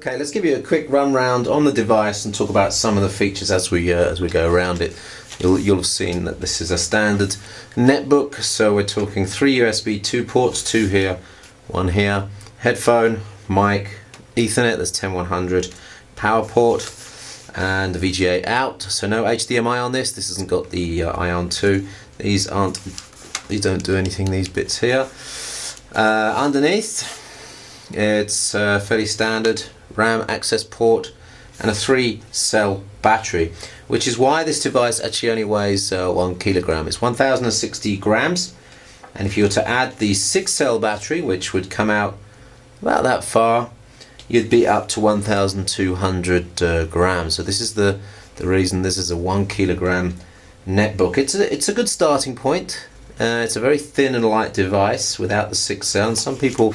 Okay, let's give you a quick run round on the device and talk about some of the features as we go around it. You'll have seen that this is a standard netbook, so we're talking 3 USB 2 ports, 2 here, 1 here, headphone, mic, Ethernet, that's 10100, power port, and the VGA out. So no HDMI on this. This hasn't got the Ion 2. These don't do anything. These bits here. Underneath, it's fairly standard RAM access port and a 3-cell battery, which is why this device actually only weighs 1 kilogram. It's 1060 grams, and if you were to add the 6-cell battery, which would come out about that far, you'd be up to 1200 grams. So this is the reason this is a 1 kilogram netbook. It's a good starting point. It's a very thin and light device without the 6-cell, and some people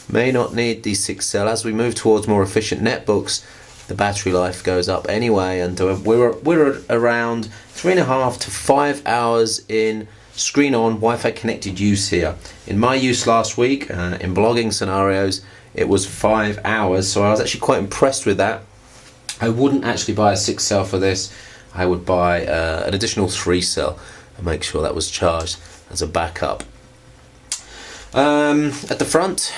may not need the 6-cell. As we move towards more efficient netbooks, the battery life goes up anyway, and we're around 3.5 to 5 hours in screen on Wi-Fi connected use here. In my use last week, in blogging scenarios, it was 5 hours, so I was actually quite impressed with that. I wouldn't actually buy a 6-cell for this. I would buy an additional 3-cell and make sure that was charged as a backup. At the front,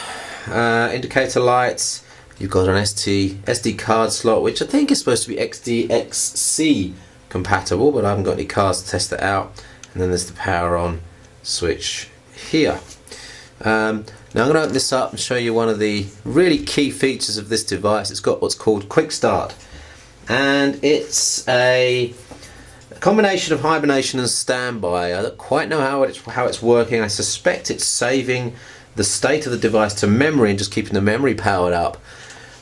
indicator lights. You've got an SD card slot, which I think is supposed to be XDXC compatible, but I haven't got any cards to test it out. And then there's the power on switch here. Now I'm going to open this up and show you one of the really key features of this device. It's got what's called Quick Start, and it's a combination of hibernation and standby. I don't quite know how it's working. I suspect it's saving the state of the device to memory and just keeping the memory powered up,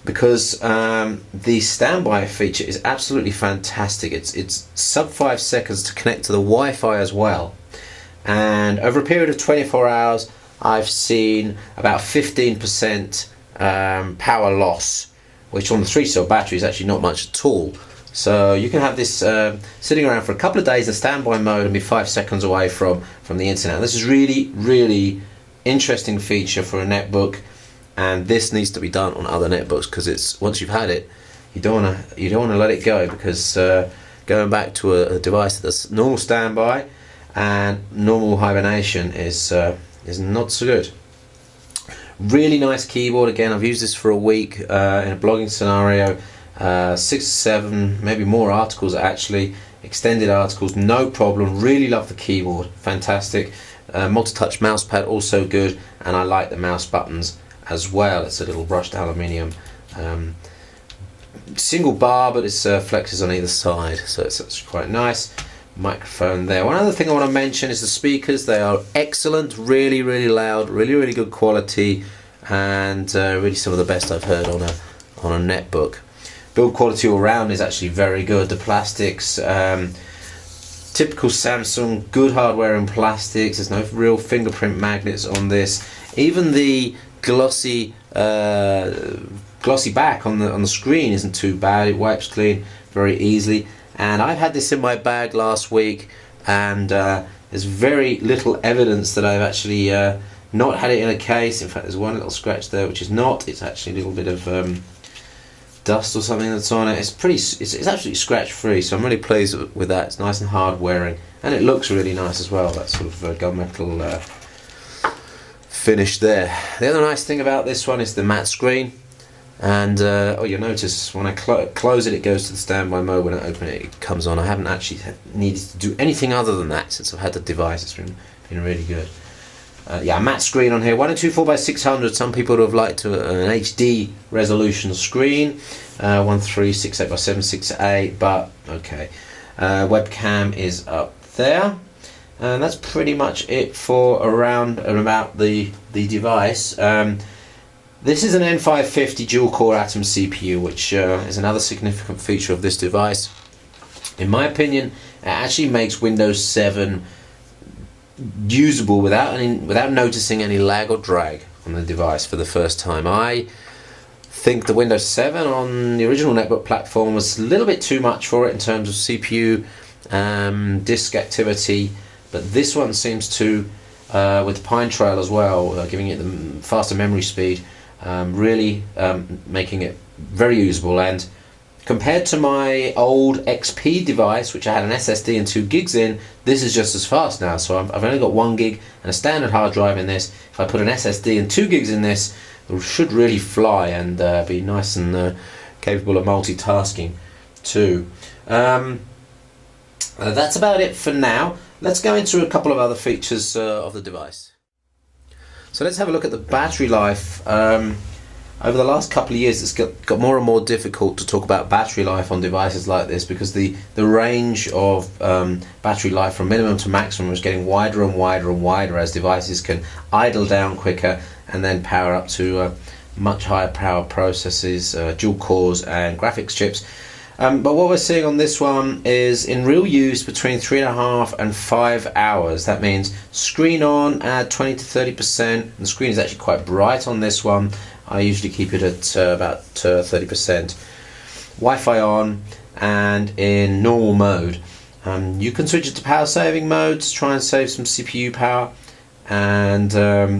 because the standby feature is absolutely fantastic. It's sub 5 seconds to connect to the Wi-Fi as well, and over a period of 24 hours I've seen about 15% power loss, which on the 3-cell battery is actually not much at all. So you can have this sitting around for a couple of days in standby mode and be 5 seconds away from the internet. This is really interesting feature for a netbook, and this needs to be done on other netbooks, because it's, once you've had it, you don't want to let it go, because going back to a device that does normal standby and normal hibernation is not so good. Really nice keyboard. Again, I've used this for a week in a blogging scenario. 6 or 7, maybe more articles, actually extended articles, no problem. Really love the keyboard, fantastic. Multi-touch mousepad, also good, and I like the mouse buttons as well. It's a little brushed aluminium single bar, but it's flexes on either side, so it's quite nice. Microphone there. One other thing I want to mention is the speakers. They are excellent, really loud, really good quality, and really some of the best I've heard on a netbook. Build quality all round is actually very good. The plastics, typical Samsung, good hardware in plastics. There's no real fingerprint magnets on this. Even the glossy back on the screen isn't too bad. It wipes clean very easily. And I've had this in my bag last week, and there's very little evidence that I've actually not had it in a case. In fact, there's one little scratch there, which is not. It's actually a little bit of dust or something that's on it. It's absolutely scratch free, so I'm really pleased with that. It's nice and hard wearing, and it looks really nice as well, that sort of gunmetal finish there. The other nice thing about this one is the matte screen, and you'll notice when I close it, it goes to the standby mode. When I open it, it comes on. I haven't actually needed to do anything other than that since I've had the device. It's been really good. Yeah, matte screen on here, 1224x600. Some people would have liked an HD resolution screen, 1368x768, but okay. Webcam is up there, and that's pretty much it for around and about the device. This is an N350 dual-core Atom CPU, which is another significant feature of this device. In my opinion, it actually makes Windows 7 usable without noticing any lag or drag on the device for the first time. I think the Windows 7 on the original netbook platform was a little bit too much for it in terms of CPU disk activity, but this one seems to, with Pine Trail as well, giving it the faster memory speed, really making it very usable. And compared to my old XP device, which I had an SSD and 2 gigs in, this is just as fast now. So I've only got 1 gig and a standard hard drive in this. If I put an SSD and 2 gigs in this, it should really fly and be nice and capable of multitasking too. That's about it for now. Let's go into a couple of other features of the device. So let's have a look at the battery life. Over the last couple of years, it's got more and more difficult to talk about battery life on devices like this, because the range of battery life from minimum to maximum is getting wider and wider and wider as devices can idle down quicker and then power up to much higher power processors, dual cores and graphics chips. But what we're seeing on this one is in real use between 3.5 and 5 hours. That means screen on at 20 to 30%. The screen is actually quite bright on this one. I usually keep it at about 30%. Wi-Fi on and in normal mode. You can switch it to power saving mode to try and save some CPU power, and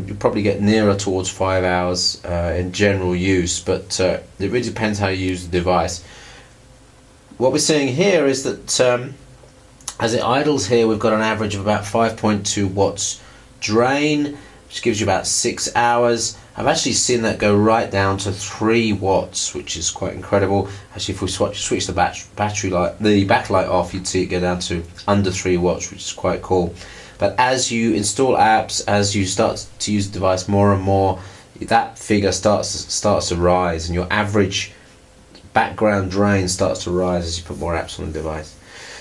you'll probably get nearer towards 5 hours in general use, but it really depends how you use the device. What we're seeing here is that as it idles here, we've got an average of about 5.2 watts drain, which gives you about 6 hours. I've actually seen that go right down to 3 watts, which is quite incredible. Actually, if we switch the backlight off, you'd see it go down to under 3 watts, which is quite cool. But as you install apps, as you start to use the device more and more, that figure starts to rise, and your average background drain starts to rise as you put more apps on the device.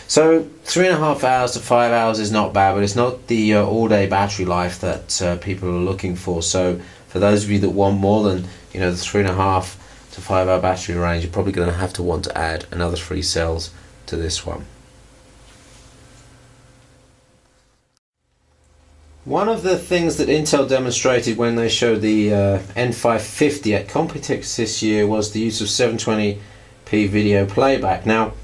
So 3.5 hours to 5 hours is not bad, but it's not the all-day battery life that people are looking for. So for those of you that want more than the 3.5 to 5 hour battery range, you're probably going to want to add another 3 cells to this one. One of the things that Intel demonstrated when they showed the N350 at Computex this year was the use of 720p video playback. Now,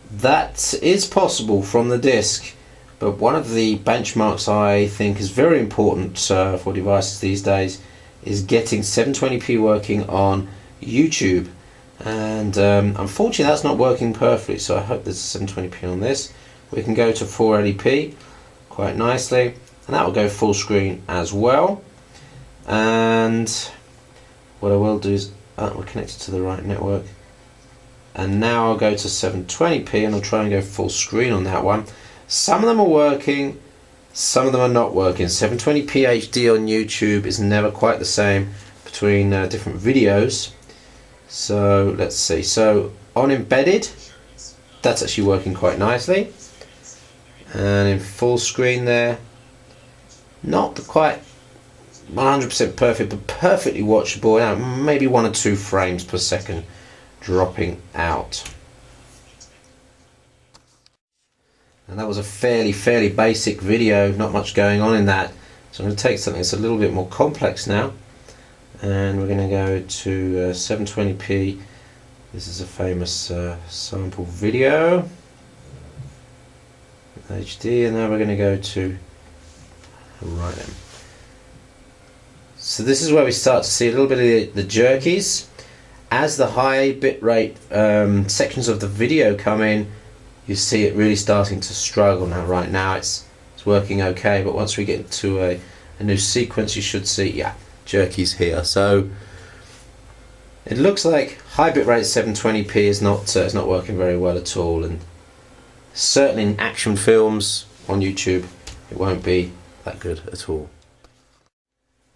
that is possible from the disk, but one of the benchmarks I think is very important for devices these days is getting 720p working on YouTube. And unfortunately that's not working perfectly, so I hope there's 720p on this. We can go to 480p quite nicely, and that will go full screen as well. And what I will do is we're connected to the right network, and now I'll go to 720p and I'll try and go full screen on that one. Some of them are working, some of them are not working. 720p HD on YouTube is never quite the same between different videos. So let's see, so on embedded, that's actually working quite nicely, and in full screen there, not quite 100% perfect, but perfectly watchable. Maybe 1 or 2 frames per second dropping out. And that was a fairly basic video, not much going on in that. So I'm going to take something that's a little bit more complex now, and we're going to go to 720p. This is a famous sample video, HD, and now we're going to go to right then. So this is where we start to see a little bit of the jerkies. As the high bitrate sections of the video come in, you see it really starting to struggle. Now right now it's working okay, but once we get into a new sequence, you should see jerkies here. So it looks like high bitrate 720p is not working very well at all, and certainly in action films on YouTube it won't be that good at all.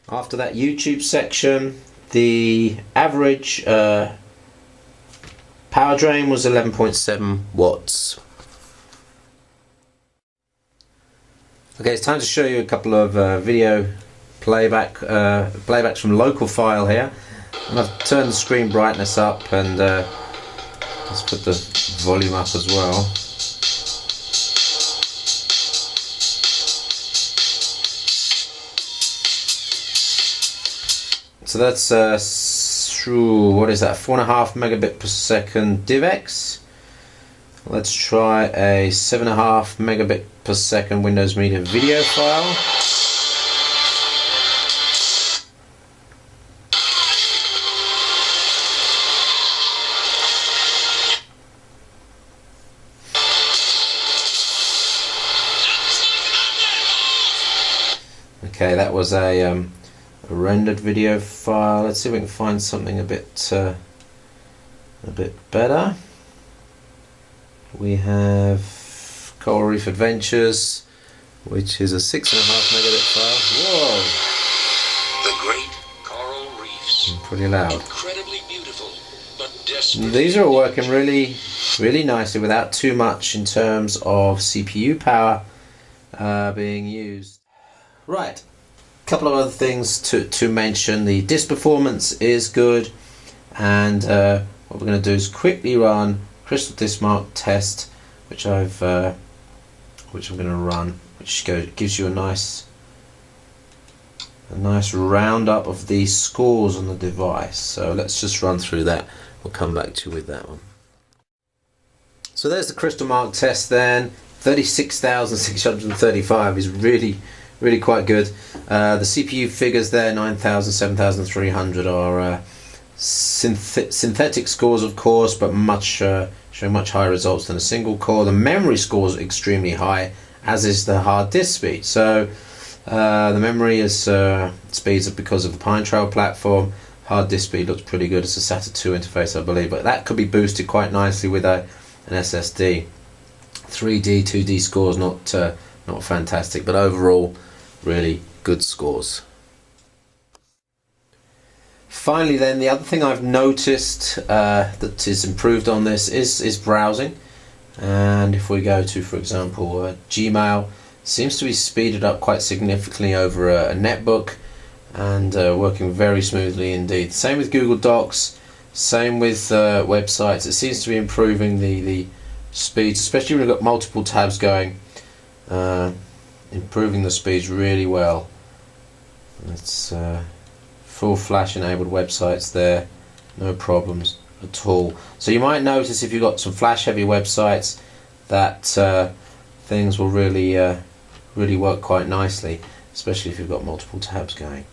After that YouTube section, the average power drain was 11.7 watts. Okay, it's time to show you a couple of video playbacks from local file here. And I've turned the screen brightness up, and let's put the volume up as well. So that's what is that? 4.5 megabit per second DivX. Let's try a 7.5 megabit per second Windows Media video file. Okay, that was a rendered video file. Let's see if we can find something a bit better. We have Coral Reef Adventures, which is a 6.5 megabit file. Whoa! The Great Coral Reefs. Pretty loud. Incredibly beautiful, but desperately. These are working really nicely without too much in terms of CPU power being used. Right, a couple of other things to mention. The disk performance is good, and what we're going to do is quickly run Crystal Disk Mark test, which I'm going to run, which gives you a nice roundup of the scores on the device. So let's just run through that. We'll come back to you with that one. So there's the Crystal Mark test then. 36,635 is really quite good. The CPU figures there, 9,000, 7,300 are synthetic scores, of course, but showing much higher results than a single core. The memory scores are extremely high, as is the hard disk speed. So the memory is speeds up because of the Pine Trail platform. Hard disk speed looks pretty good. It's a SATA 2 interface, I believe, but that could be boosted quite nicely with an SSD. 3D, 2D scores not fantastic, but overall really good scores. Finally then, the other thing I've noticed that is improved on this is browsing. And if we go to, for example, Gmail, seems to be speeded up quite significantly over a netbook, and working very smoothly indeed. Same with Google Docs, same with websites. It seems to be improving the speeds, especially when you've got multiple tabs going, improving the speeds really well. It's full flash enabled websites there, no problems at all. So you might notice if you've got some flash heavy websites that things will really work quite nicely, especially if you've got multiple tabs going.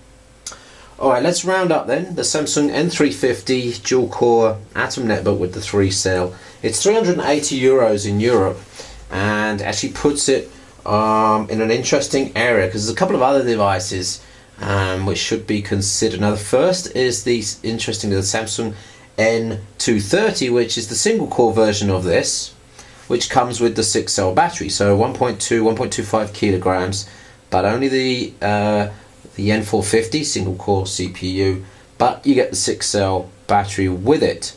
Alright, let's round up then. The Samsung N350 dual core Atom netbook with the 3 cell. It's €380 in Europe, and actually puts it in an interesting area because there's a couple of other devices which should be considered. Now the first is the Samsung N230, which is the single core version of this, which comes with the 6 cell battery, so 1.25 kilograms, but only the N450 single core CPU, but you get the 6 cell battery with it.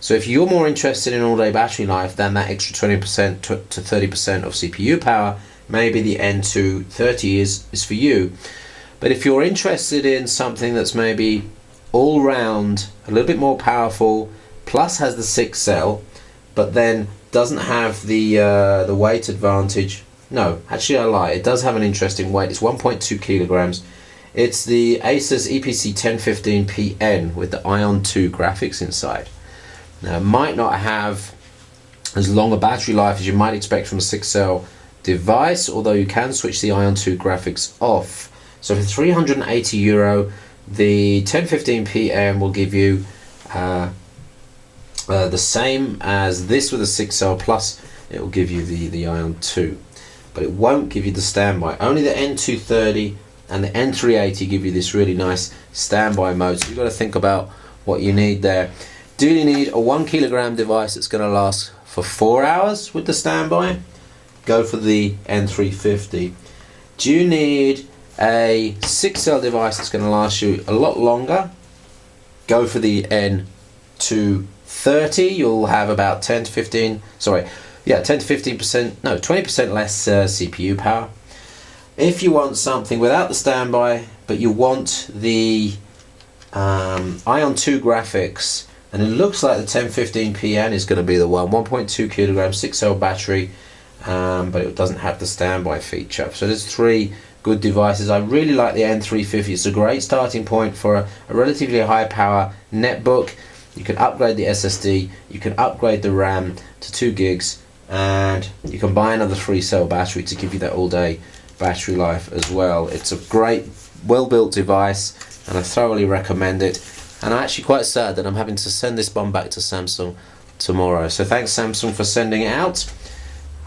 So if you're more interested in all-day battery life than that extra 20% to 30% of CPU power, maybe the N230 is for you. But if you're interested in something that's maybe all round a little bit more powerful, plus has the 6 cell, but then doesn't have the weight advantage. No, actually I lie, it does have an interesting weight. It's 1.2 kilograms. It's the Asus EPC 1015PN with the Ion 2 graphics inside. Now it might not have as long a battery life as you might expect from a 6 cell device, although you can switch the Ion 2 graphics off. So for €380, the 1015PM will give you the same as this with a 6 cell, plus it will give you the Ion 2, but it won't give you the standby. Only the N230 and the N380 give you this really nice standby mode, so you've got to think about what you need there. Do you need a 1 kilogram device that's going to last for 4 hours with the standby? Go for the N350. Do you need a 6 cell device that's going to last you a lot longer? Go for the N230. You'll have about 10 to 15%, no, 20% less CPU power. If you want something without the standby, but you want the Ion 2 graphics, and it looks like the 1015PN is going to be the one, 1.2 kilogram 6 cell battery, but it doesn't have the standby feature. So there's 3 good devices. I really like the N350. It's a great starting point for a relatively high power netbook. You can upgrade the SSD, you can upgrade the RAM to 2 gigs, and you can buy another 3 cell battery to give you that all day battery life as well. It's a great, well built device, and I thoroughly recommend it. And I'm actually quite sad that I'm having to send this bomb back to Samsung tomorrow. So thanks Samsung for sending it out.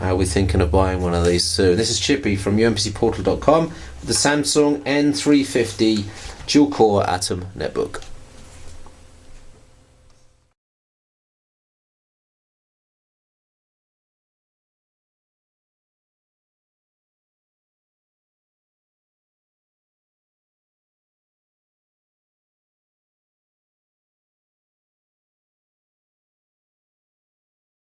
we're thinking of buying one of these soon. This is Chippy from umpcportal.com with the Samsung N350 dual core Atom netbook.